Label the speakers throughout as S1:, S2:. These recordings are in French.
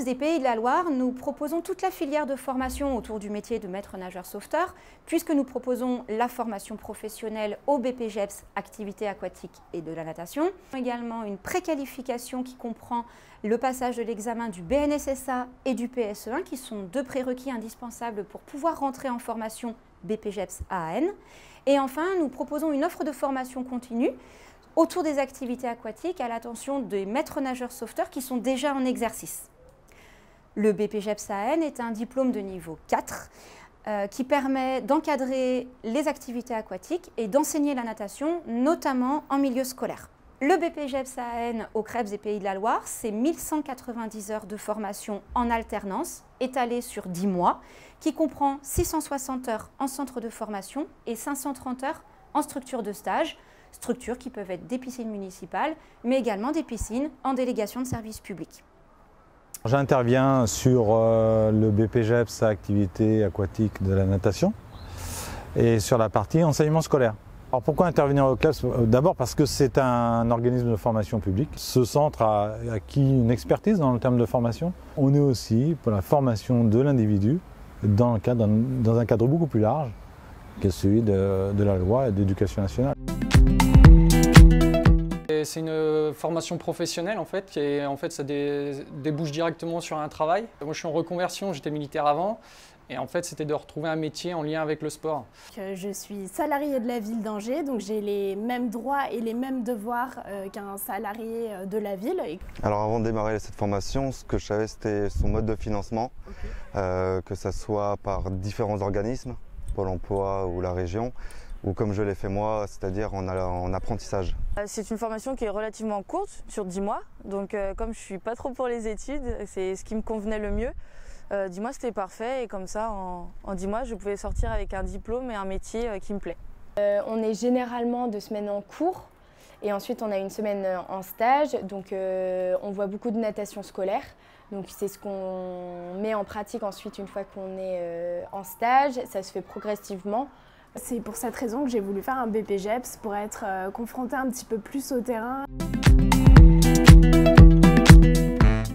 S1: CREPS des Pays de la Loire, nous proposons toute la filière de formation autour du métier de maître nageur sauveteur, puisque nous proposons la formation professionnelle au BPGEPS, activités aquatiques et de la natation. Également une préqualification qui comprend le passage de l'examen du BNSSA et du PSE1, qui sont deux prérequis indispensables pour pouvoir rentrer en formation BPGEPS AAN. Et enfin, nous proposons une offre de formation continue autour des activités aquatiques à l'attention des maîtres nageurs sauveteurs qui sont déjà en exercice. Le BPGEPS AAN est un diplôme de niveau 4 qui permet d'encadrer les activités aquatiques et d'enseigner la natation, notamment en milieu scolaire. Le BPGEPS AAN au CREPS des Pays de la Loire, c'est 1190 heures de formation en alternance, étalée sur 10 mois, qui comprend 660 heures en centre de formation et 530 heures en structure de stage, structures qui peuvent être des piscines municipales, mais également des piscines en délégation de service public.
S2: J'interviens sur le BPGEPS activité aquatique de la natation et sur la partie enseignement scolaire. Alors pourquoi intervenir au CREPS? D'abord parce que c'est un organisme de formation publique. Ce centre a acquis une expertise dans le terme de formation. On est aussi pour la formation de l'individu dans un cadre beaucoup plus large que celui de la loi et de l'éducation nationale.
S3: C'est une formation professionnelle ça débouche directement sur un travail. Moi je suis en reconversion, j'étais militaire avant et en fait c'était de retrouver un métier en lien avec le sport.
S4: Je suis salariée de la ville d'Angers, donc j'ai les mêmes droits et les mêmes devoirs qu'un salarié de la ville.
S5: Alors avant de démarrer cette formation, ce que je savais c'était son mode de financement, que ce soit par différents organismes, Pôle emploi ou la région, ou comme je l'ai fait moi, c'est-à-dire en apprentissage.
S6: C'est une formation qui est relativement courte, sur 10 mois, donc comme je ne suis pas trop pour les études, c'est ce qui me convenait le mieux. 10 mois c'était parfait et comme ça en 10 mois je pouvais sortir avec un diplôme et un métier qui me plaît.
S7: On est généralement 2 semaines en cours et ensuite on a une semaine en stage, donc on voit beaucoup de natation scolaire. Donc c'est ce qu'on met en pratique ensuite une fois qu'on est en stage, ça se fait progressivement.
S4: C'est pour cette raison que j'ai voulu faire un BPGEPS pour être confrontée un petit peu plus au terrain.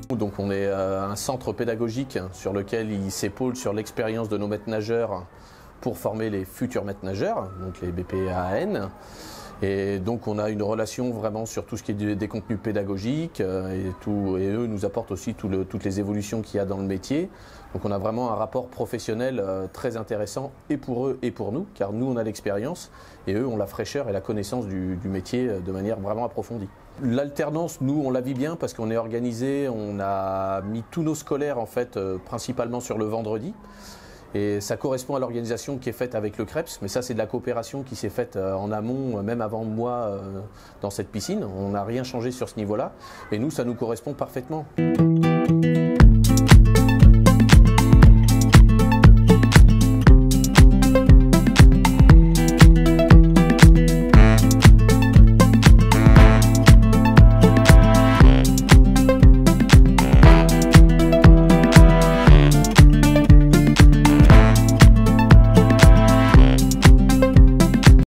S8: Donc on est un centre pédagogique sur lequel il s'épaule sur l'expérience de nos maîtres nageurs pour former les futurs maîtres nageurs, donc les BPAN. Et donc on a une relation vraiment sur tout ce qui est des contenus pédagogiques et eux nous apportent aussi toutes les évolutions qu'il y a dans le métier. Donc on a vraiment un rapport professionnel très intéressant et pour eux et pour nous, car nous on a l'expérience et eux ont la fraîcheur et la connaissance du métier de manière vraiment approfondie. L'alternance, nous on la vit bien parce qu'on est organisé, on a mis tous nos scolaires en fait principalement sur le vendredi. Et ça correspond à l'organisation qui est faite avec le CREPS, mais ça c'est de la coopération qui s'est faite en amont, même avant moi dans cette piscine. On n'a rien changé sur ce niveau-là et nous ça nous correspond parfaitement.